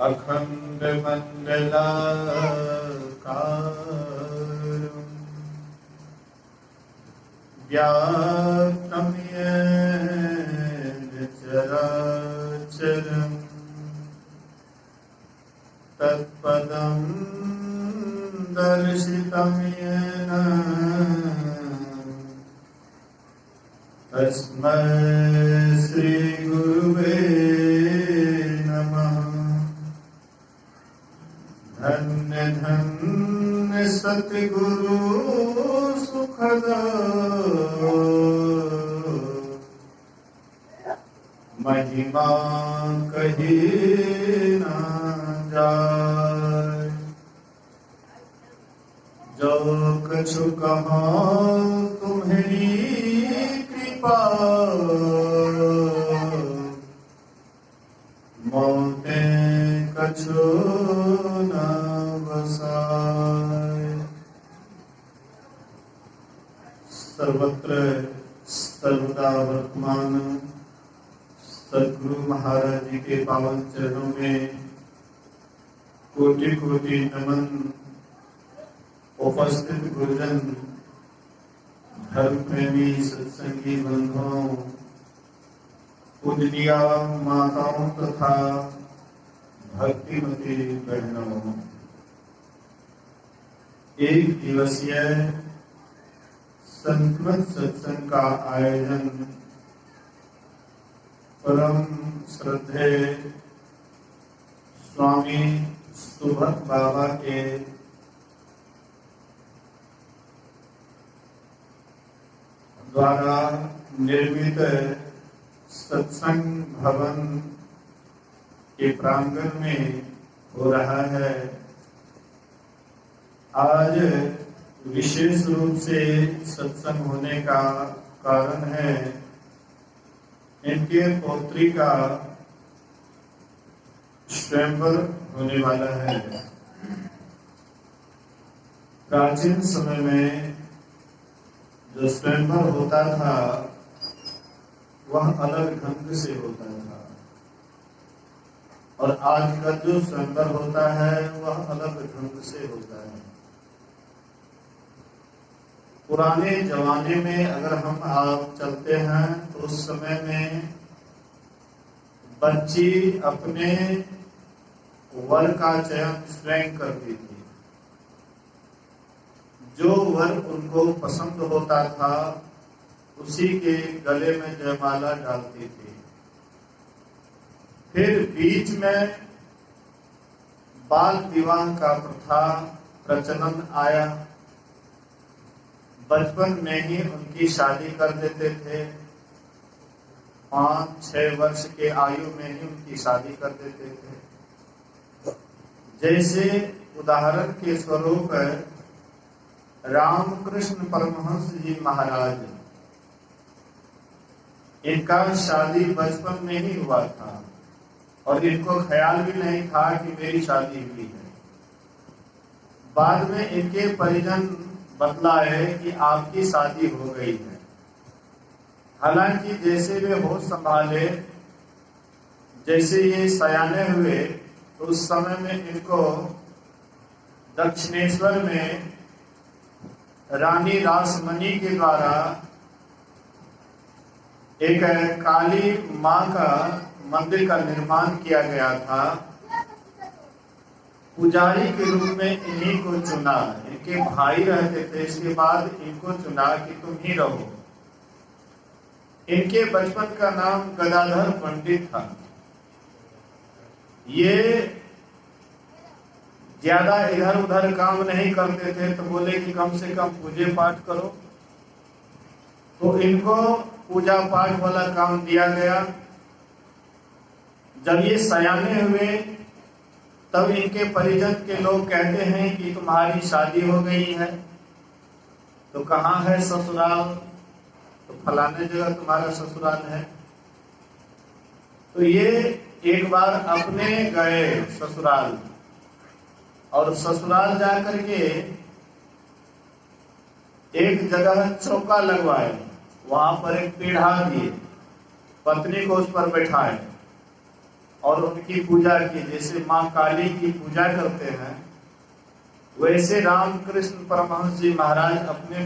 अखंड मंडलाकारं व्याप्तं येन चराचरं तत्पदं दर्शितं येन तस्मै श्री गुरुवे नमः। धन्य धन्य सतगुरु सुखदा महिमा कही न जाय। जो कछु कहाँ तुम्हारी कृपा मोते कछु न बसाए। सर्वत्र सर्वदा वर्तमान सद्गुरु महाराज जी के पावन चरणों में कोटि कोटि नमन। उपस्थित गुरुजन, धर्म प्रेमी सत्संगी बंधुओं, पूजनीय माताओं तथा भक्तिमती बहनों, एक दिवसीय संतमत सत्संग का आयोजन परम श्रद्धेय स्वामी सुभद्र बाबा के द्वारा निर्मित सत्संग भवन के प्रांगण में हो रहा है। आज विशेष रूप से सत्संग होने का कारण है इनके पौत्री का स्वयंवर होने वाला है। प्राचीन समय में जो स्वयंवर होता था वह अलग ढंग से होता था और आज का जो स्वयंवर होता है वह अलग ढंग से होता है। पुराने जमाने में अगर हम आप चलते हैं तो उस समय में बच्ची अपने वर का चयन स्वयं करती थी। जो वर उनको पसंद होता था उसी के गले में जयमाला डालती थी। फिर बीच में बाल विवाह का प्रथा प्रचलन आया। बचपन में ही उनकी शादी कर देते थे। 5-6 वर्ष के आयु में ही उनकी शादी कर देते थे। जैसे उदाहरण के स्वरूप रामकृष्ण परमहंस जी महाराज, इनका शादी बचपन में ही हुआ था और इनको ख्याल भी नहीं था कि मेरी शादी हुई है। बाद में इनके परिजन बतलाए कि आपकी शादी हो गई है। हालांकि जैसे वे होश संभाले, जैसे ये सयाने हुए तो उस समय में इनको दक्षिणेश्वर में रानी रासमणी के द्वारा एक काली मां का मंदिर का निर्माण किया गया था। पुजारी के रूप में इन्हीं को चुना। इनके भाई रहते थे, इसके बाद इनको चुना कि तुम ही रहो। इनके बचपन का नाम गदाधर पंडित था। ये ज्यादा इधर उधर काम नहीं करते थे तो बोले कि कम से कम पूजे पाठ करो। तो इनको पूजा पाठ वाला काम दिया गया। जब ये सयाने हुए तब इनके परिजन के लोग कहते हैं कि तुम्हारी शादी हो गई है। तो कहाँ है ससुराल? तो फलाने जगह तुम्हारा ससुराल है। तो ये एक बार अपने गए ससुराल और ससुराल जाकर के एक जगह चौका लगवाए, वहां पर एक पीढ़ा दिए, पत्नी को उस पर बैठाए और उनकी पूजा की, जैसे माँ काली की पूजा करते हैं वैसे रामकृष्ण परमहंस जी महाराज अपने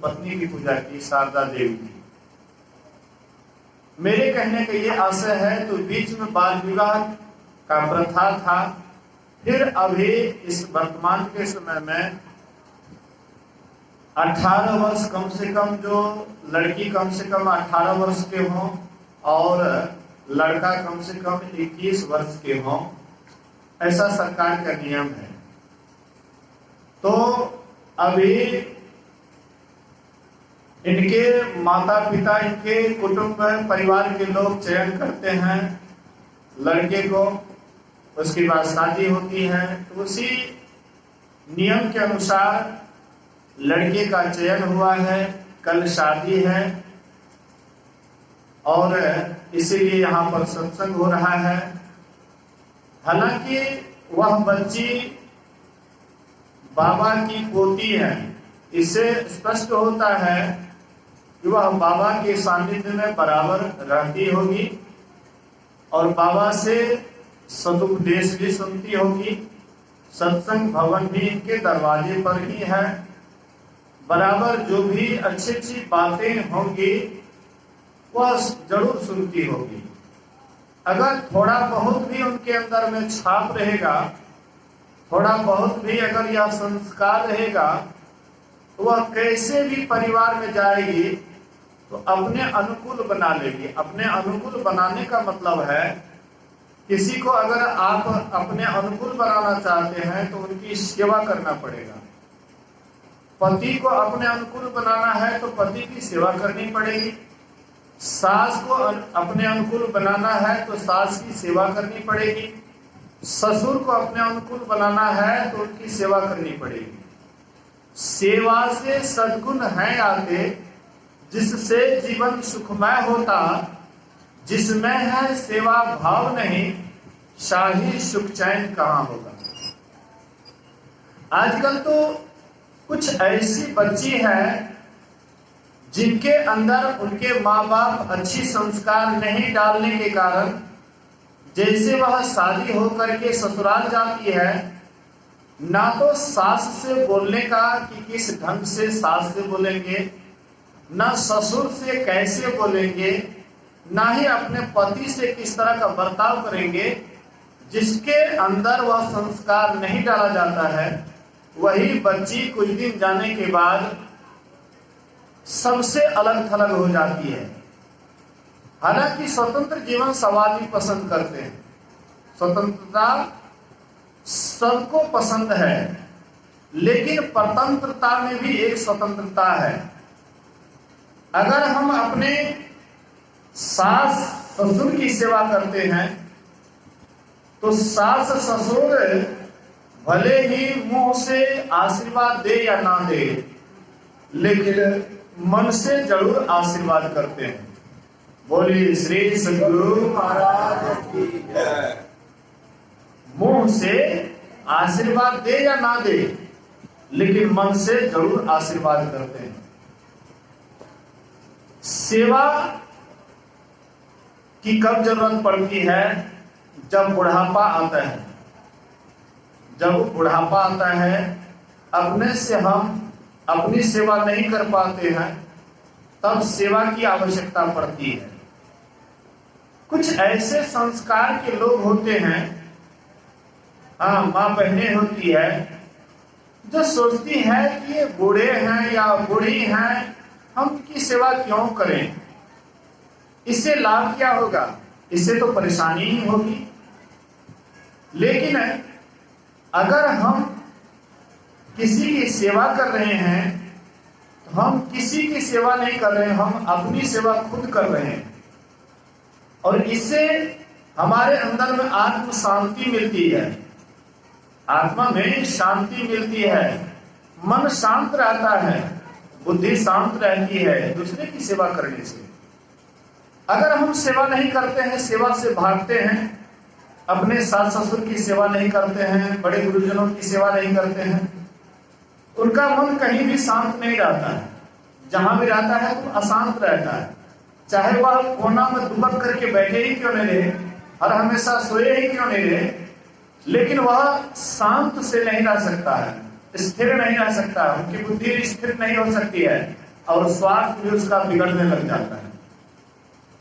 पत्नी की पूजा की, शारदा देवी की। मेरे कहने का ये आशय है, तो बीच में बाल विवाह का प्रथा था, फिर अभी इस वर्तमान के समय में 18 वर्ष कम से कम, जो लड़की कम से कम 18 वर्ष के हों और लड़का कम से कम 21 वर्ष के हों, ऐसा सरकार का नियम है। तो अभी इनके माता पिता, इनके कुटुंब परिवार के लोग चयन करते हैं लड़के को, उसके बाद शादी होती है। तो उसी नियम के अनुसार लड़के का चयन हुआ है, कल शादी है और इसीलिए यहाँ पर सत्संग हो रहा है। हालांकि वह बच्ची बाबा की पोती है, इससे स्पष्ट होता है कि वह बाबा के सानिध्य में बराबर रहती होगी और बाबा से सदुपदेश भी सुनती होगी। सत्संग भवन भी इनके दरवाजे पर ही है, बराबर जो भी अच्छी अच्छी बातें होंगी वह जरूर सुनती होगी। अगर थोड़ा बहुत भी उनके अंदर में छाप रहेगा, थोड़ा बहुत भी अगर यह संस्कार रहेगा, तो वह कैसे भी परिवार में जाएगी तो अपने अनुकूल बना लेगी। अपने अनुकूल बनाने का मतलब है, किसी को अगर आप अपने अनुकूल बनाना चाहते हैं तो उनकी सेवा करना पड़ेगा। पति को अपने अनुकूल बनाना है तो पति की सेवा करनी पड़ेगी। सास को अपने अनुकूल बनाना है तो सास की सेवा करनी पड़ेगी। ससुर को अपने अनुकूल बनाना है तो उनकी सेवा करनी पड़ेगी। सेवा से सद्गुण है आते, जिससे जीवन सुखमय होता। जिसमें है सेवा भाव नहीं, शाही सुख चैन कहाँ होगा। आजकल तो कुछ ऐसी बच्ची है जिनके अंदर उनके माँ बाप अच्छी संस्कार नहीं डालने के कारण, जैसे वह शादी होकर के ससुराल जाती है, ना तो सास से बोलने का कि किस ढंग से सास से बोलेंगे, ना ससुर से कैसे बोलेंगे, ना ही अपने पति से किस तरह का बर्ताव करेंगे। जिसके अंदर वह संस्कार नहीं डाला जाता है, वही बच्ची कुछ दिन जाने के बाद सबसे अलग थलग हो जाती है। हालांकि स्वतंत्र जीवन सब आदमी पसंद करते हैं, स्वतंत्रता सबको पसंद है, लेकिन परतंत्रता में भी एक स्वतंत्रता है। अगर हम अपने सास ससुर की सेवा करते हैं तो सास ससुर भले ही मुंह से आशीर्वाद दे या ना दे, लेकिन मन से जरूर आशीर्वाद करते हैं। बोलिए श्री सद्गुरु महाराज की जय। मुंह से आशीर्वाद दे या ना दे, लेकिन मन से जरूर आशीर्वाद करते हैं। सेवा की कब जरूरत पड़ती है? जब बुढ़ापा आता है। जब बुढ़ापा आता है, अपने से हम अपनी सेवा नहीं कर पाते हैं, तब सेवा की आवश्यकता पड़ती है। कुछ ऐसे संस्कार के लोग होते हैं, हाँ, माँ बहनें होती है, जो सोचती है कि ये बूढ़े हैं या बूढ़ी हैं, हम उनकी सेवा क्यों करें, इससे लाभ क्या होगा, इससे तो परेशानी ही होगी। लेकिन अगर हम किसी की सेवा कर रहे हैं तो हम किसी की सेवा नहीं कर रहे हैं, हम अपनी सेवा खुद कर रहे हैं, और इससे हमारे अंदर में आत्म शांति मिलती है, आत्मा में शांति मिलती है, मन शांत रहता है, बुद्धि शांत रहती है दूसरे की सेवा करने से। अगर हम सेवा नहीं करते हैं, सेवा से भागते हैं, अपने सास ससुर की सेवा नहीं करते हैं, बड़े गुरुजनों की सेवा नहीं करते हैं, उनका मन कहीं भी शांत नहीं रहता है। जहां भी रहता है तो अशांत रहता है, चाहे वह कोना में दुबक करके बैठे ही क्यों नहीं रहे, हर हमेशा सोए ही क्यों नहीं रहे, लेकिन वह शांत से नहीं रह सकता है, स्थिर नहीं रह सकता है, उनकी बुद्धि स्थिर नहीं हो सकती है और स्वास्थ्य भी उसका बिगड़ने लग जाता है।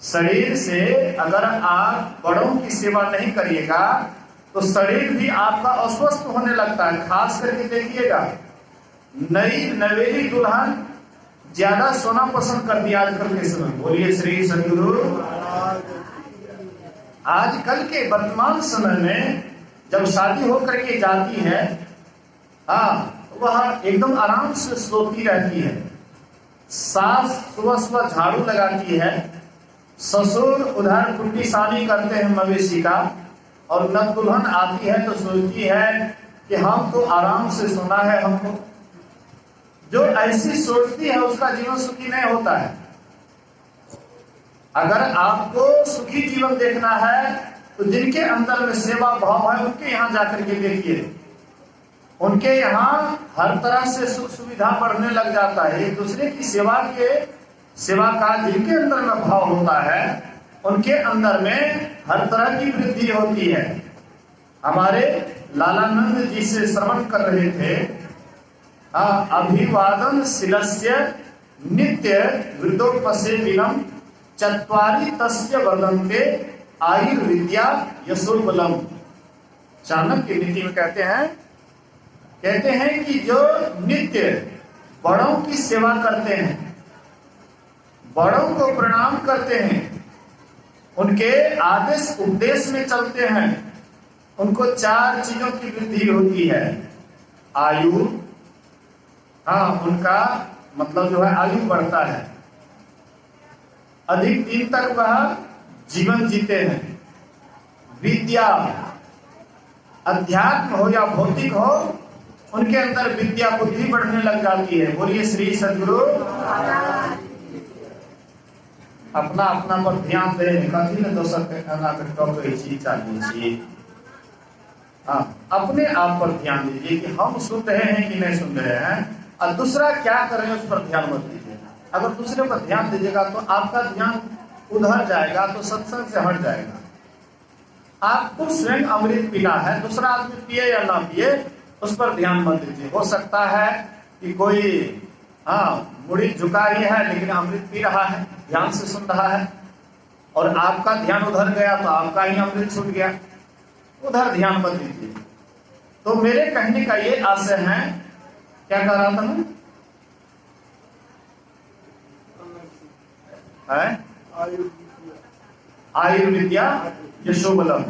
शरीर से अगर आप बड़ों की सेवा नहीं करिएगा तो शरीर भी आपका अस्वस्थ होने लगता है। खास करके देखिएगा, नई नवेली दुल्हन ज्यादा सोना पसंद करती है आजकल के समय। बोलिए श्री सद्गुरु। आजकल के वर्तमान समय में जब शादी होकर के जाती है, वह एकदम आराम से सोती रहती है। सास सुबह सुबह झाड़ू लगाती है, ससुर उधर कुट्टी सानी करते हैं मवेशी का, और नव दुल्हन आती है तो सोचती है कि हम तो आराम से सोना है हमको। जो ऐसी सोचती है उसका जीवन सुखी नहीं होता है। अगर आपको सुखी जीवन देखना है तो जिनके अंदर में सेवा भाव है उनके यहाँ जाकर के देखिए। उनके यहाँ हर तरह से सुख सुविधा बढ़ने लग जाता है। एक दूसरे की सेवा का जिनके अंदर में भाव होता है उनके अंदर में हर तरह की वृद्धि होती है। हमारे लालानंद जी से श्रवण कर रहे थे, अभिवादन शिलस्य नित्य वृद्धोपसेविनम चत्वारि तस्य वर्धन्ते आयुर्विद्या यशोबलम। चाणक्य नीति में कहते हैं कि जो नित्य बड़ों की सेवा करते हैं, बड़ों को प्रणाम करते हैं, उनके आदेश उपदेश में चलते हैं, उनको 4 चीजों की वृद्धि होती है। आयु, उनका मतलब जो है आयु बढ़ता है, अधिक दिन तक वह जीवन जीते हैं। विद्या, अध्यात्म हो या भौतिक हो, उनके अंदर विद्या बुद्धि बढ़ने लग जाती है। बोलिए श्री सद्गुरु। अपना अपना पर ध्यान दे, कथी ने दोसर के खाना के टॉपे चीज चाहिए। अपने आप पर ध्यान दीजिए कि हम सुन रहे हैं कि नहीं सुन रहे हैं, और दूसरा क्या कर रहे हैं उस पर ध्यान मत दीजिए। अगर दूसरे पर ध्यान दीजिएगा तो आपका ध्यान उधर जाएगा, तो सत्संग से हट जाएगा। आपको स्वयं अमृत पीना है, दूसरा आदमी पिए या ना पिए उस पर ध्यान मत दीजिए। हो सकता है कि कोई मुड़ी झुका ही है लेकिन अमृत पी रहा है, ध्यान से सुन रहा है, और आपका ध्यान उधर गया तो आपका ही अमृत छूट गया। उधर ध्यान मत दीजिए। तो मेरे कहने का ये आशय है, क्या कह रहा था मैं? आयुर्विद्या यशोबलम।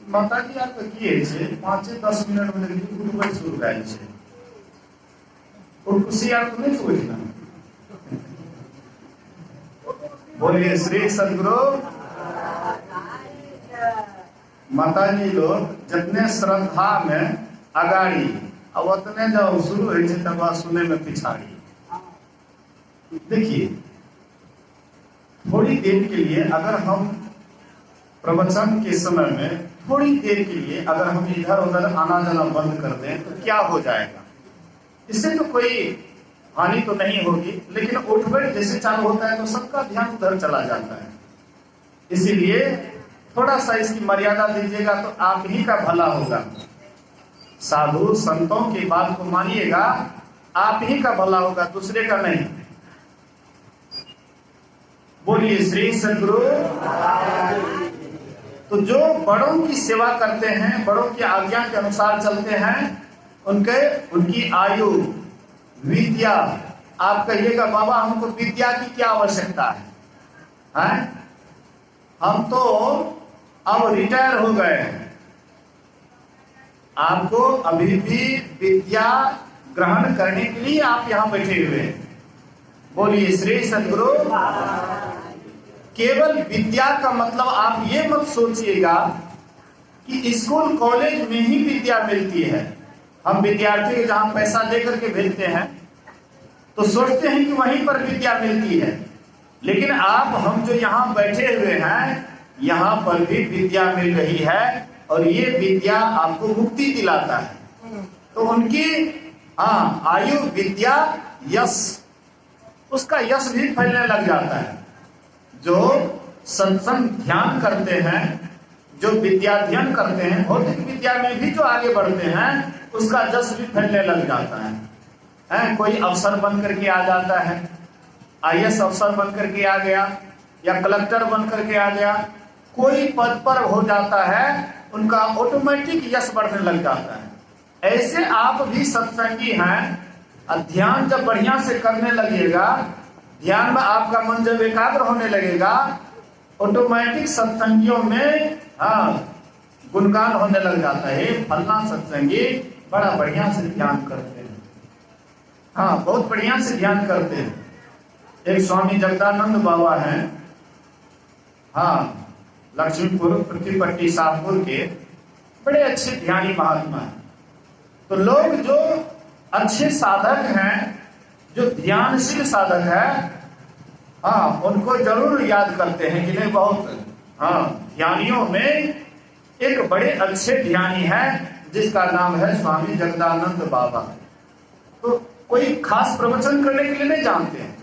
माता जी आप किए छे 5-10 मिनट में गुरुवर शुरू करें छे, और खुशी आपको नहीं सोचना। बोलिए श्री सद्गुरु। माता जी लोग जितने श्रद्धा में अगाड़ी, अब उतने जब शुरू हो तब सुने में पिछाड़ी। देखिए, थोड़ी देर के लिए अगर हम प्रवचन के समय में थोड़ी देर के लिए अगर हम इधर उधर आना जाना बंद कर दें तो क्या हो जाएगा? इससे तो कोई हानि तो नहीं होगी, लेकिन उठ बैठ जैसे चालू होता है तो सबका ध्यान उधर चला जाता है। इसीलिए थोड़ा सा इसकी मर्यादा दीजिएगा तो आप ही का भला होगा। साधु संतों की बात को मानिएगा, आप ही का भला होगा, दूसरे का नहीं। बोलिए श्री सद्गुरु। तो जो बड़ों की सेवा करते हैं, बड़ों की आज्ञा के अनुसार चलते हैं, उनकी आयु, विद्या। आप कहिएगा बाबा हमको विद्या की क्या आवश्यकता है? हम तो अब रिटायर हो गए हैं, आपको अभी भी विद्या ग्रहण करने के लिए आप यहाँ बैठे हुए हैं। बोलिए श्री सद्गुरु। केवल विद्या का मतलब आप ये मत सोचिएगा कि स्कूल कॉलेज में ही विद्या मिलती है। हम विद्यार्थी को जहां पैसा देकर के भेजते हैं तो सोचते हैं कि वहीं पर विद्या मिलती है, लेकिन हम जो यहाँ बैठे हुए हैं यहाँ पर भी विद्या मिल रही है, और ये विद्या आपको मुक्ति दिलाता है। तो उनकी आयु, विद्या, यश, उसका यश भी फैलने लग जाता है। जो सत्संग ध्यान करते हैं, जो विद्याध्ययन करते हैं, भौतिक विद्या में भी जो आगे बढ़ते हैं, उसका जस भी फैलने लग जाता है। कोई अफसर बन करके आ जाता है, आईएएस अफसर बन करके आ गया या कलेक्टर बन करके आ गया, कोई पद पर हो जाता है, उनका ऑटोमेटिक यश बढ़ने लग जाता है। ऐसे आप भी सत्संगी हैं, ध्यान जब बढ़िया से करने लगेगा, ध्यान में आपका मन जब एकाग्र होने लगेगा, ऑटोमेटिक सत्संगियों में गुणगान होने लग जाता है। फलना सत्संगी बड़ा बढ़िया से ध्यान करते हैं, बहुत बढ़िया से ध्यान करते हैं। एक स्वामी जगदानंद बाबा हैं, लक्ष्मीपुर पृथ्वीपट्टी शाहपुर के बड़े अच्छे ध्यानी महात्मा हैं। तो लोग जो अच्छे साधक हैं, जो ध्यानशील साधक है, उनको जरूर याद करते हैं कि नहीं, बहुत ध्यानियों में एक बड़े अच्छे ध्यानी है जिसका नाम है स्वामी जगदानंद बाबा। तो कोई खास प्रवचन करने के लिए नहीं जानते हैं,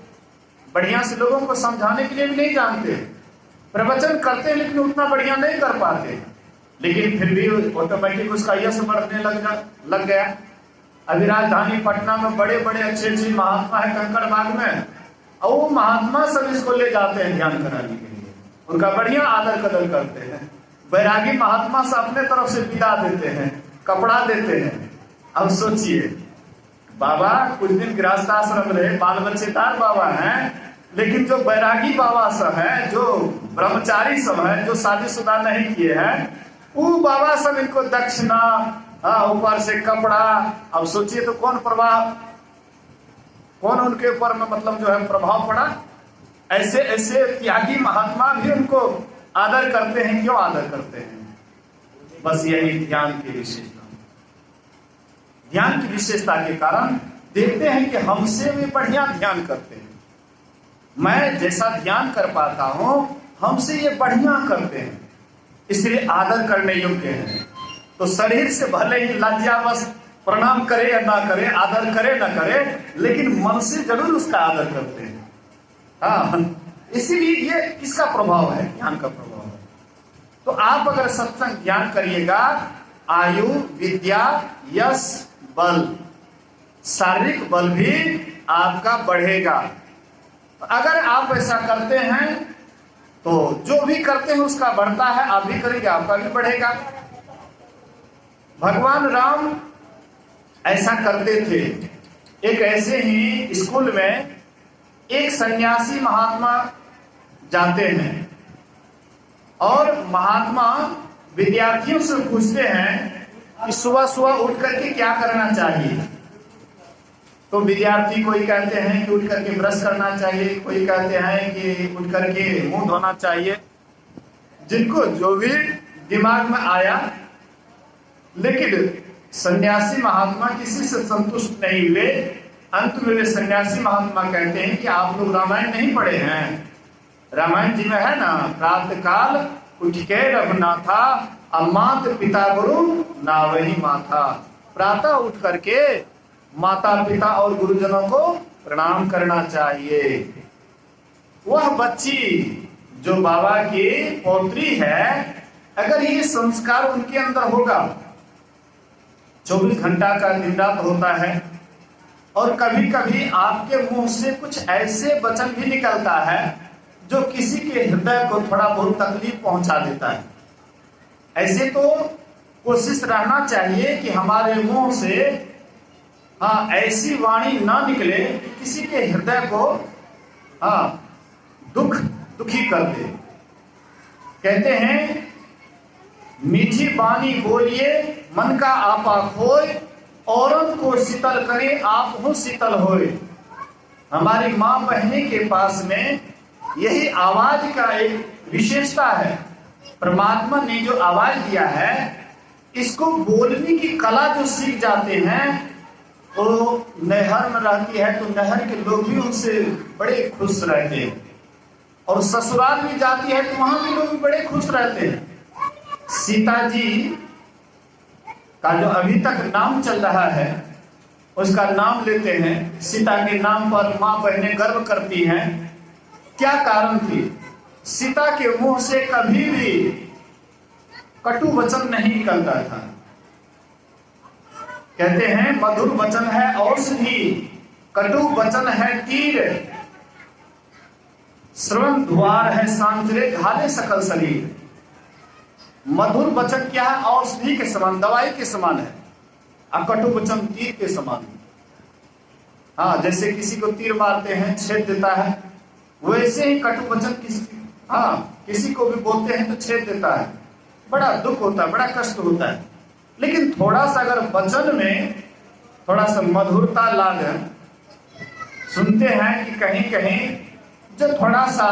बढ़िया से लोगों को समझाने के लिए भी नहीं जानते, प्रवचन करते हैं लेकिन उतना बढ़िया नहीं कर पाते, लेकिन फिर भी ऑटोमेटिक उसका यश बढ़ने लग गया। अभी राजधानी पटना में बड़े बड़े अच्छे अच्छे महात्मा है कंकड़बाग में, और वो महात्मा सब इसको ले जाते हैं ध्यान कराने के लिए, उनका बढ़िया आदर कदर करते हैं। बैरागी महात्मा से अपने तरफ से विदा देते हैं, कपड़ा देते हैं। अब सोचिए, बाबा कुछ दिन गृहस्थ आश्रम रहे, बाल बच्चेदार बाबा हैं, लेकिन जो बैरागी बाबा सब हैं, जो ब्रह्मचारी सब हैं, जो शादीशुदा नहीं किए हैं, वो बाबा सब इनको दक्षिणा, ऊपर से कपड़ा। अब सोचिए तो कौन उनके ऊपर में मतलब जो है प्रभाव पड़ा। ऐसे ऐसे त्यागी महात्मा भी उनको आदर करते हैं। क्यों आदर करते हैं? बस यही ध्यान की विशेषता, ध्यान की विशेषता के कारण देखते हैं कि हमसे भी बढ़िया ध्यान करते हैं। मैं जैसा ध्यान कर पाता हूं, हमसे ये बढ़िया करते हैं, इसलिए आदर करने योग्य है। तो शरीर से भले ही लज्जा बस प्रणाम करे या ना करे, आदर करे ना करे, लेकिन मन से जरूर उसका आदर करते हैं। इसीलिए ये इसका प्रभाव है, ज्ञान का प्रभाव है। तो आप अगर सत्संग ज्ञान करिएगा, आयु, विद्या, यश, बल, शारीरिक बल भी आपका बढ़ेगा। अगर आप ऐसा करते हैं तो जो भी करते हैं उसका बढ़ता है, आप भी करेंगे आपका भी बढ़ेगा। भगवान राम ऐसा करते थे। एक ऐसे ही स्कूल में एक सन्यासी महात्मा जाते हैं और महात्मा विद्यार्थियों से पूछते हैं कि सुबह सुबह उठ करके क्या करना चाहिए। तो विद्यार्थी कोई कहते हैं कि उठ करके ब्रश करना चाहिए, कोई कहते हैं कि उठ करके मुंह धोना चाहिए, जिनको जो भी दिमाग में आया। लेकिन सन्यासी महात्मा किसी से संतुष्ट नहीं हुए। अंत में वे सन्यासी महात्मा कहते हैं कि आप लोग रामायण नहीं पढ़े हैं। रामायण जी में है ना, प्रातः काल उठ के रघुनाथा, अमात पिता गुरु ना वही माथा। प्रातः उठ करके माता पिता और गुरुजनों को प्रणाम करना चाहिए। वह बच्ची जो बाबा की पौत्री है, अगर ये संस्कार उनके अंदर होगा, 24 घंटा का दिन रात होता है, और कभी कभी आपके मुंह से कुछ ऐसे वचन भी निकलता है जो किसी के हृदय को थोड़ा बहुत तकलीफ पहुंचा देता है। ऐसे तो कोशिश रहना चाहिए कि हमारे मुंह से ऐसी वाणी ना निकले कि किसी के हृदय को दुखी कर दे। कहते हैं, मीठी बानी बोलिए मन का आपा खोए, औरन को शीतल करे आप हो शीतल होए। हमारी माँ बहने के पास में यही आवाज का एक विशेषता है। परमात्मा ने जो आवाज दिया है, इसको बोलने की कला जो सीख जाते हैं, वो नहर में रहती है तो नहर के लोग भी उनसे बड़े खुश रहते हैं, और ससुराल भी जाती है तो वहां भी लोग बड़े खुश रहते हैं। सीता जी का जो अभी तक नाम चल रहा है, उसका नाम लेते हैं। सीता के नाम पर माँ बहनें गर्व करती हैं। क्या कारण थी? सीता के मुंह से कभी भी कटु वचन नहीं निकलता था। कहते हैं मधुर वचन है औषधि, कटु वचन है तीर, श्रवण द्वार है सांचरे घाले सकल शरीर। मधुर वचन क्या है? औषधि के समान, दवाई के समान है, और कटु वचन तीर के समान है। हाँ, जैसे किसी को तीर मारते हैं, छेद देता है, वैसे ही कटु वचन किसी को भी बोलते हैं तो छेद देता है, बड़ा दुख होता है, बड़ा कष्ट होता है। लेकिन थोड़ा सा अगर वचन में थोड़ा सा मधुरता लाकर सुनते हैं कि कहीं कहीं जो थोड़ा सा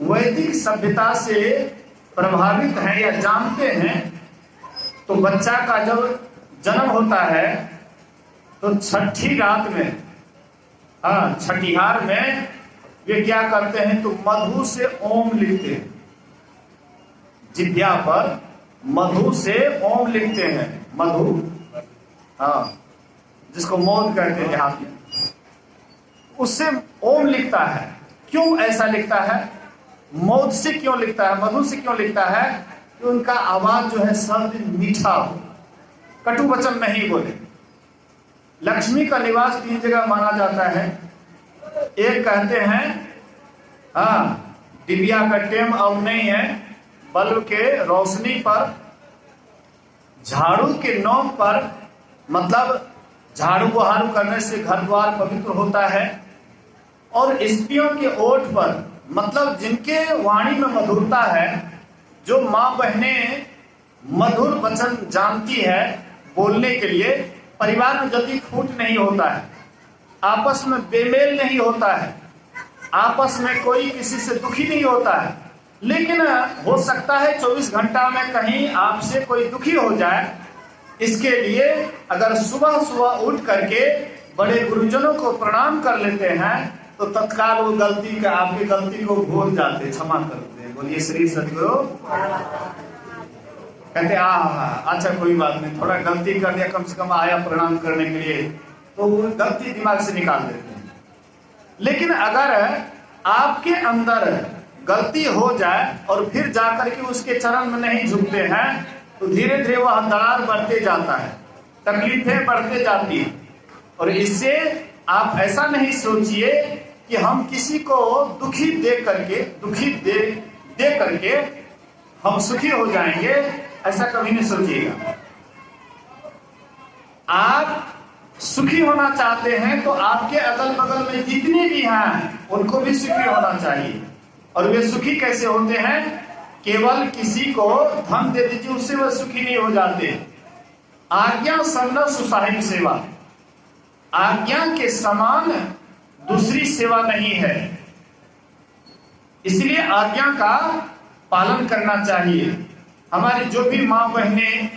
वैदिक सभ्यता से प्रभावित है या जानते हैं, तो बच्चा का जब जन्म होता है तो छठी रात में, छठिहार में वे क्या करते हैं, तो मधु से ओम लिखते हैं, जिभ्या पर मधु से ओम लिखते हैं। मधु, जिसको मौत कहते हैं यहाँ पे, उससे ओम लिखता है। क्यों ऐसा लिखता है? मौत से क्यों लिखता है, मधु से क्यों लिखता है? कि उनका आवाज जो है शब्द मीठा हो, कटु वचन नहीं बोले। लक्ष्मी का निवास 3 जगह माना जाता है। एक कहते हैं दिव्या का टेम अब नहीं है, बल्ब के रोशनी पर, झाड़ू के नोक पर, मतलब झाड़ू बहारू करने से घर द्वार पवित्र होता है। और स्त्रियों के ओठ पर, मतलब जिनके वाणी में मधुरता है, जो माँ बहनें मधुर वचन जानती है बोलने के लिए, परिवार में जल्दी फूट नहीं होता है, आपस में बेमेल नहीं होता है, आपस में कोई किसी से दुखी नहीं होता है। लेकिन हो सकता है 24 घंटा में कहीं आपसे कोई दुखी हो जाए। इसके लिए अगर सुबह सुबह उठ करके बड़े गुरुजनों को प्रणाम कर लेते हैं तो तत्काल वो गलती का, आपकी गलती को भूल जाते, क्षमा करते हैं। बोलिए श्री सद्गुरु। कहते अच्छा कोई बात नहीं, थोड़ा गलती कर दिया, कम से कम आया प्रणाम करने के लिए, तो वो गलती दिमाग से निकाल देते हैं। लेकिन अगर आपके अंदर गलती हो जाए और फिर जाकर के उसके चरण में नहीं झुकते हैं, तो धीरे धीरे वह दरार बढ़ते जाता है, तकलीफें बढ़ते जाती हैं। और इससे आप ऐसा नहीं सोचिए कि हम किसी को दुखी दे करके हम सुखी हो जाएंगे, ऐसा कभी नहीं सोचिएगा। आप सुखी होना चाहते हैं तो आपके अगल बगल में जितने भी हैं उनको भी सुखी होना चाहिए। और वे सुखी कैसे होते हैं? केवल किसी को धन दे दीजिए उससे वह सुखी नहीं हो जाते। आज्ञा सन्न सुसाहिब सेवा, आज्ञा के समान दूसरी सेवा नहीं है। इसलिए आज्ञा का पालन करना चाहिए। हमारी जो भी माँ बहनें,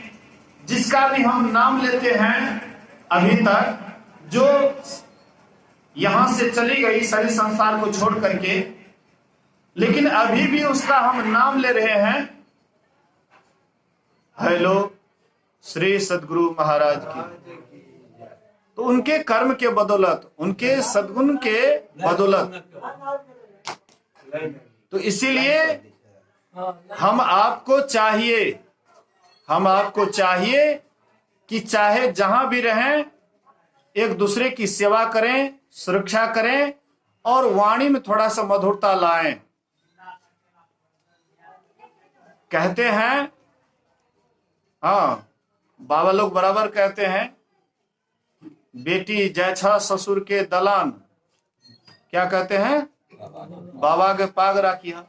जिसका भी हम नाम लेते हैं अभी तक, जो यहां से चली गई शरीर संसार को छोड़ करके, लेकिन अभी भी उसका हम नाम ले रहे हैं, हेलो श्री सद्गुरु महाराज की, तो उनके कर्म के बदौलत, उनके सद्गुण के बदौलत, तो इसीलिए हम आपको चाहिए कि चाहे जहां भी रहें एक दूसरे की सेवा करें, सुरक्षा करें और वाणी में थोड़ा सा मधुरता लाएं। कहते हैं, बाबा लोग बराबर कहते हैं, बेटी जैछा ससुर के दलान, क्या कहते हैं? बाबा के पाग रखिया।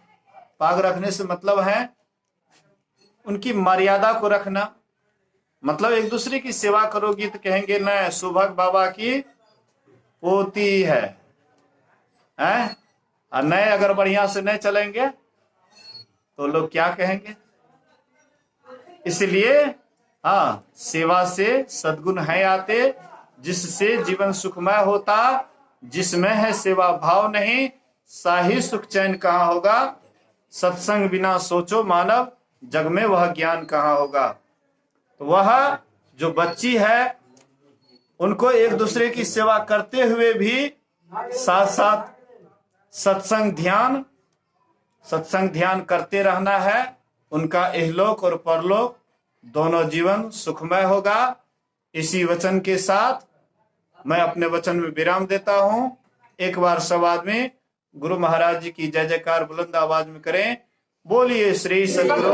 पाग रखने से मतलब है उनकी मर्यादा को रखना। मतलब एक दूसरे की सेवा करोगी तो कहेंगे न सुभग बाबा की पोती है, और नए अगर बढ़िया से नहीं चलेंगे तो लोग क्या कहेंगे? इसलिए सेवा से सद्गुण है आते, जिससे जीवन सुखमय होता। जिसमें है सेवा भाव नहीं, साही सुख चैन कहाँ होगा? सत्संग बिना सोचो मानव, जग में वह ज्ञान कहाँ होगा? तो वह जो बच्ची है उनको एक दूसरे की सेवा करते हुए भी साथ साथ सत्संग ध्यान सत्संग ध्यान करते रहना है। उनका इहलोक और परलोक दोनों जीवन सुखमय होगा। इसी वचन के साथ मैं अपने वचन में विराम देता हूं। एक बार सब आदमी गुरु महाराज जी की जय जयकार बुलंद आवाज में करें। बोलिए श्री सद्गुरु।